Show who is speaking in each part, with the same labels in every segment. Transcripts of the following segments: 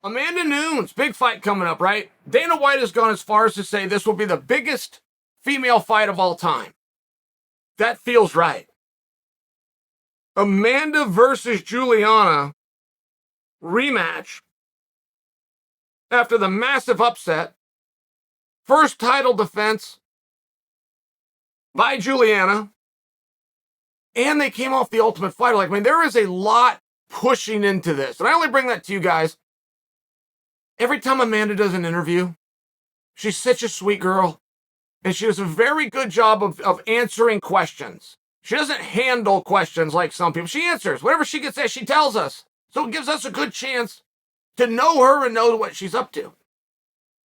Speaker 1: Amanda Nunes, big fight coming up, right? Dana White has gone as far as to say this will be the biggest female fight of all time. That feels right. Amanda versus Juliana rematch after the massive upset. First title defense by Juliana. And they came off the Ultimate Fighter. There is a lot pushing into this. And I only bring that to you guys. Every time Amanda does an interview, she's such a sweet girl. And she does a very good job of answering questions. She doesn't handle questions like some people. She answers. Whatever she gets asked, she tells us. So it gives us a good chance to know her and know what she's up to.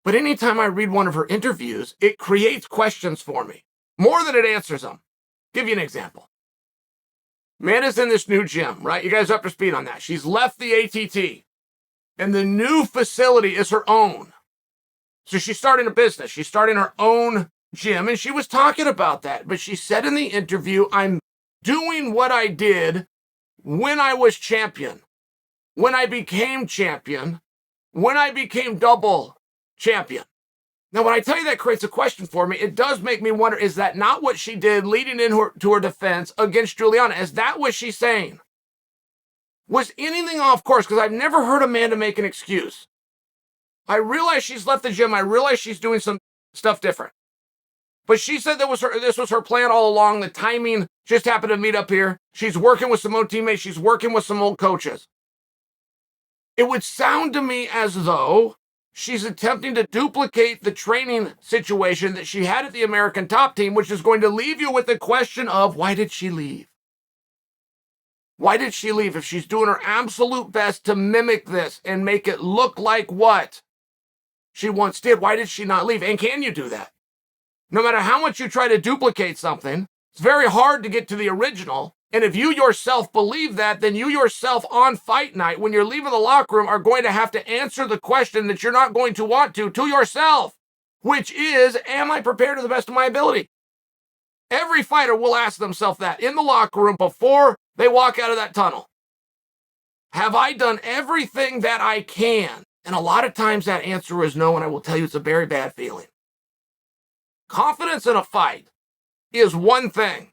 Speaker 1: But anytime I read one of her interviews, it creates questions for me, more than it answers them. Give you an example. Amanda's in this new gym, right? You guys are up to speed on that. She's left the ATT, and the new facility is her own. So she's starting a business. She's starting her own gym, and she was talking about that. But she said in the interview, I'm doing what I did when I was champion, when I became champion, when I became double champion. Now, when I tell you that creates a question for me, it does make me wonder, is that not what she did leading into her defense against Juliana? Is that what she's saying? Was anything off course? Because I've never heard Amanda make an excuse. I realize she's left the gym. I realize she's doing some stuff different. But she said this was her plan all along. The timing just happened to meet up here. She's working with some old teammates. She's working with some old coaches. It would sound to me as though she's attempting to duplicate the training situation that she had at the American Top Team, which is going to leave you with the question of, why did she leave? Why did she leave? If she's doing her absolute best to mimic this and make it look like what she once did, why did she not leave? And can you do that? No matter how much you try to duplicate something, it's very hard to get to the original. And if you yourself believe that, then you yourself on fight night, when you're leaving the locker room, are going to have to answer the question that you're not going to want to yourself, which is, am I prepared to the best of my ability? Every fighter will ask themselves that in the locker room before they walk out of that tunnel. Have I done everything that I can? And a lot of times that answer is no, and I will tell you it's a very bad feeling. Confidence in a fight is one thing.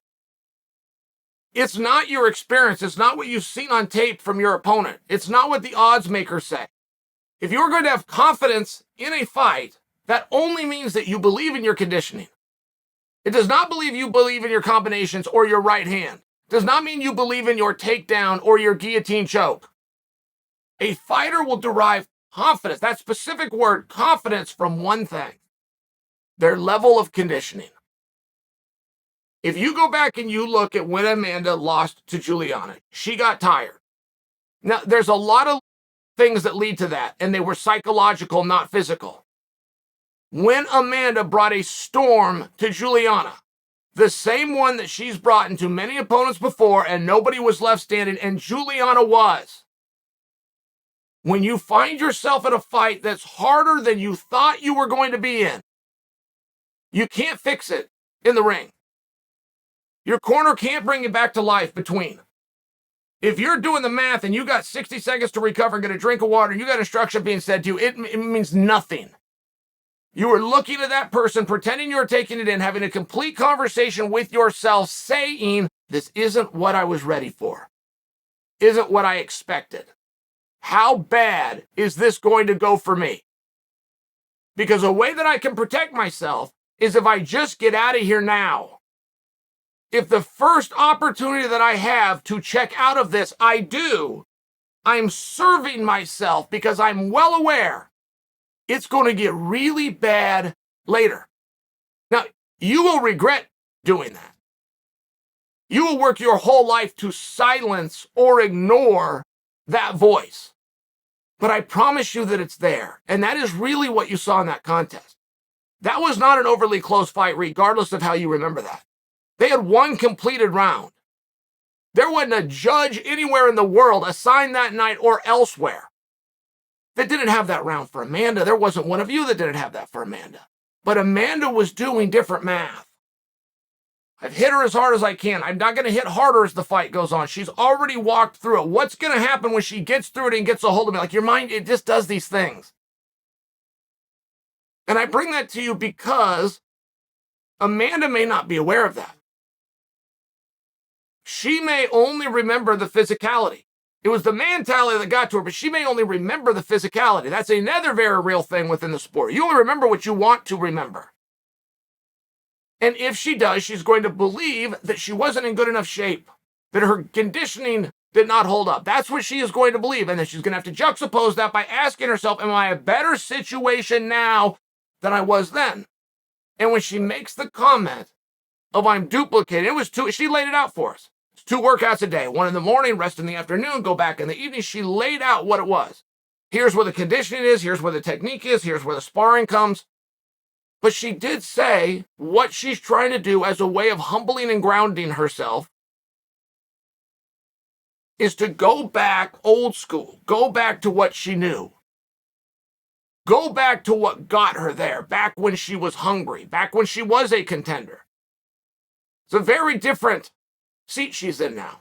Speaker 1: It's not your experience. It's not what you've seen on tape from your opponent. It's not what the odds makers say. If you're going to have confidence in a fight, that only means that you believe in your conditioning. It does not believe you believe in your combinations or your right hand. It does not mean you believe in your takedown or your guillotine choke. A fighter will derive confidence, that specific word, confidence, from one thing: their level of conditioning. If you go back and you look at when Amanda lost to Juliana, she got tired. Now, there's a lot of things that lead to that, and they were psychological, not physical. When Amanda brought a storm to Juliana, the same one that she's brought into many opponents before, and nobody was left standing, and Juliana was. When you find yourself in a fight that's harder than you thought you were going to be in, you can't fix it in the ring. Your corner can't bring you back to life between. If you're doing the math and you got 60 seconds to recover and get a drink of water, you got instruction being said to you, it means nothing. You are looking at that person, pretending you're taking it in, having a complete conversation with yourself, saying, this isn't what I was ready for. Isn't what I expected. How bad is this going to go for me? Because a way that I can protect myself is if I just get out of here now. If the first opportunity that I have to check out of this, I do, I'm serving myself because I'm well aware it's going to get really bad later. Now, you will regret doing that. You will work your whole life to silence or ignore that voice. But I promise you that it's there. And that is really what you saw in that contest. That was not an overly close fight, regardless of how you remember that. They had one completed round. There wasn't a judge anywhere in the world assigned that night or elsewhere that didn't have that round for Amanda. There wasn't one of you that didn't have that for Amanda. But Amanda was doing different math. I've hit her as hard as I can. I'm not going to hit harder as the fight goes on. She's already walked through it. What's going to happen when she gets through it and gets a hold of me? Like, your mind, it just does these things. And I bring that to you because Amanda may not be aware of that. She may only remember the physicality. It was the mentality that got to her, but she may only remember the physicality. That's another very real thing within the sport. You only remember what you want to remember. And if she does, she's going to believe that she wasn't in good enough shape, that her conditioning did not hold up. That's what she is going to believe. And then she's going to have to juxtapose that by asking herself, am I in a better situation now than I was then? And when she makes the comment of I'm duplicating, she laid it out for us. It's 2 workouts a day, 1 in the morning, rest in the afternoon, go back in the evening. She laid out what it was. Here's where the conditioning is. Here's where the technique is. Here's where the sparring comes. But she did say what she's trying to do as a way of humbling and grounding herself is to go back old school, go back to what she knew. Go back to what got her there, back when she was hungry, back when she was a contender. It's a very different seat she's in now.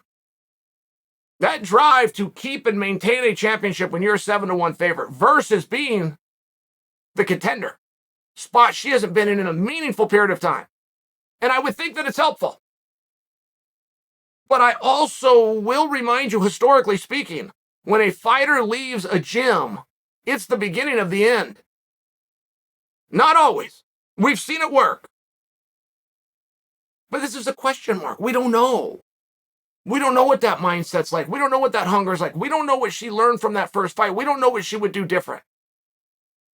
Speaker 1: That drive to keep and maintain a championship when you're a 7-1 favorite versus being the contender. Spot she hasn't been in a meaningful period of time. And I would think that it's helpful. But I also will remind you, historically speaking, when a fighter leaves a gym, it's the beginning of the end. Not always. We've seen it work. But this is a question mark. We don't know. We don't know what that mindset's like. We don't know what that hunger's like. We don't know what she learned from that first fight. We don't know what she would do different.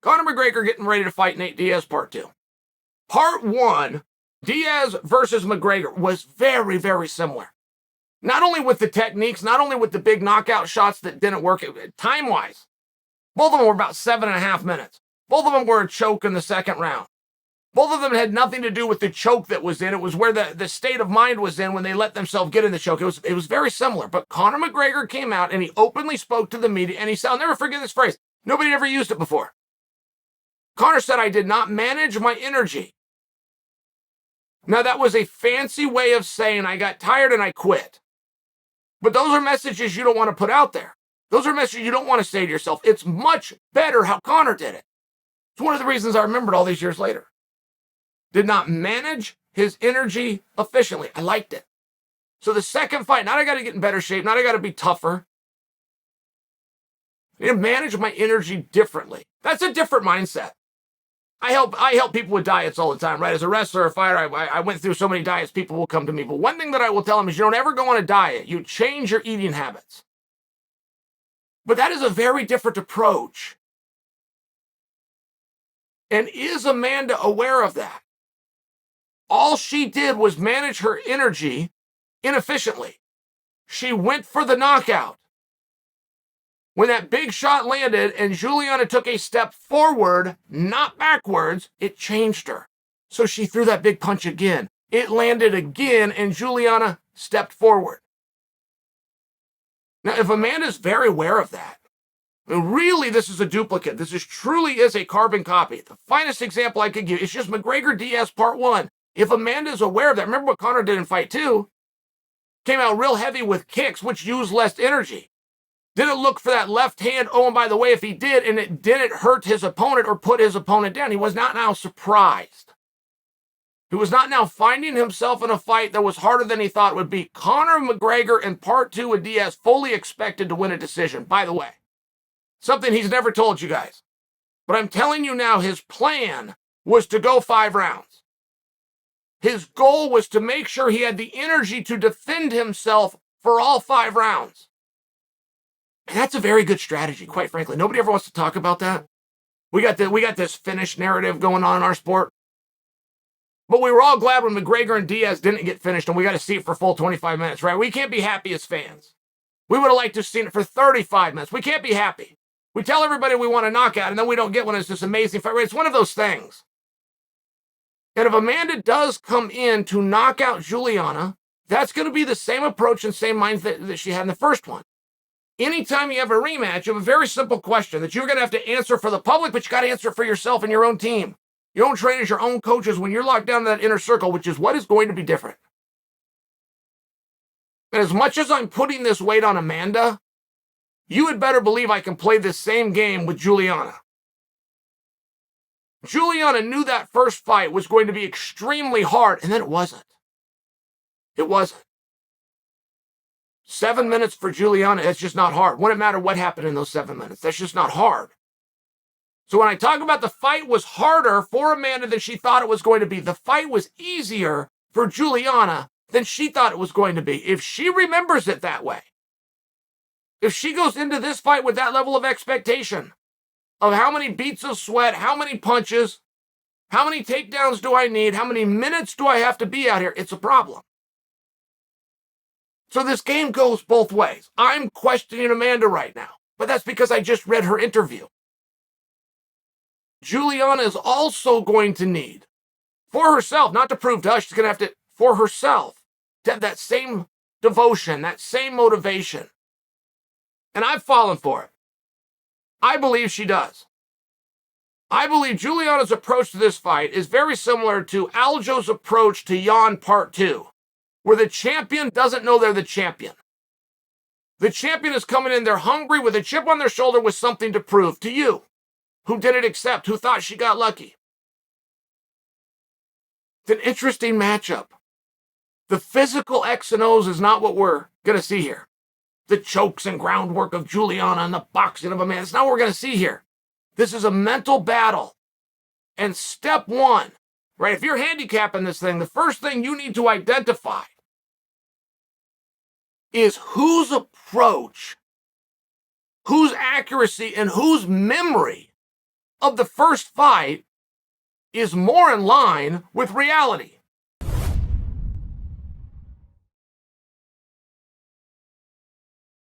Speaker 1: Conor McGregor getting ready to fight Nate Diaz Part 2. Part 1, Diaz versus McGregor, was very, very similar. Not only with the techniques, not only with the big knockout shots that didn't work time-wise. Both of them were about 7.5 minutes. Both of them were a choke in the second round. Both of them had nothing to do with the choke that was in. It was where the state of mind was in when they let themselves get in the choke. It was very similar. But Conor McGregor came out and he openly spoke to the media and he said, I'll never forget this phrase. Nobody had ever used it before. Conor said, I did not manage my energy. Now, that was a fancy way of saying I got tired and I quit. But those are messages you don't want to put out there. Those are messages you don't want to say to yourself. It's much better how Conor did it. It's one of the reasons I remembered all these years later. Did not manage his energy efficiently. I liked it. So the second fight, not I got to get in better shape, not I got to be tougher. I need to manage my energy differently. That's a different mindset. I help people with diets all the time, right? As a wrestler or fighter, I went through so many diets, people will come to me. But one thing that I will tell them is you don't ever go on a diet. You change your eating habits. But that is a very different approach. And is Amanda aware of that? All she did was manage her energy inefficiently. She went for the knockout. When that big shot landed and Juliana took a step forward, not backwards, it changed her. So she threw that big punch again. It landed again and Juliana stepped forward. Now, if Amanda's very aware of that, and really this is a duplicate, truly is a carbon copy. The finest example I could give is just McGregor-Diaz Part 1. If Amanda's aware of that, remember what Conor did in Fight 2? Came out real heavy with kicks, which used less energy. Didn't look for that left hand. Oh, and by the way, if he did, and it didn't hurt his opponent or put his opponent down, he was not now surprised. He was not now finding himself in a fight that was harder than he thought it would be. Conor McGregor in Part 2 with Diaz fully expected to win a decision, by the way. Something he's never told you guys. But I'm telling you now, his plan was to go 5 rounds. His goal was to make sure he had the energy to defend himself for all 5 rounds. And that's a very good strategy, quite frankly. Nobody ever wants to talk about that. We got this finish narrative going on in our sport. But we were all glad when McGregor and Diaz didn't get finished and we got to see it for full 25 minutes, right? We can't be happy as fans. We would have liked to have seen it for 35 minutes. We can't be happy. We tell everybody we want a knockout and then we don't get one. It's this amazing fight. It's one of those things. And if Amanda does come in to knock out Juliana, that's going to be the same approach and same mindset that she had in the first one. Anytime you have a rematch, you have a very simple question that you're going to have to answer for the public, but you got to answer for yourself and your own team, your own trainers, your own coaches when you're locked down in that inner circle, which is what is going to be different. And as much as I'm putting this weight on Amanda, you had better believe I can play this same game with Juliana. Juliana knew that first fight was going to be extremely hard, and then it wasn't. It wasn't. 7 minutes for Juliana, it's just not hard. Wouldn't matter what happened in those 7 minutes. That's just not hard. So when I talk about the fight was harder for Amanda than she thought it was going to be, the fight was easier for Juliana than she thought it was going to be. If she remembers it that way, if she goes into this fight with that level of expectation of how many beats of sweat, how many punches, how many takedowns do I need, how many minutes do I have to be out here, it's a problem. So this game goes both ways. I'm questioning Amanda right now, but that's because I just read her interview. Juliana is also going to need, for herself, not to prove to us, she's going to have to, for herself, to have that same devotion, that same motivation. And I've fallen for it. I believe she does. I believe Juliana's approach to this fight is very similar to Aljo's approach to Jan Part 2, where the champion doesn't know they're the champion. The champion is coming in there hungry with a chip on their shoulder with something to prove to you, who didn't accept, who thought she got lucky. It's an interesting matchup. The physical X and O's is not what we're going to see here. The chokes and groundwork of Juliana and the boxing of Amanda, it's not what we're going to see here. This is a mental battle. And step one, right, if you're handicapping this thing, the first thing you need to identify is whose approach, whose accuracy, and whose memory of the first fight is more in line with reality.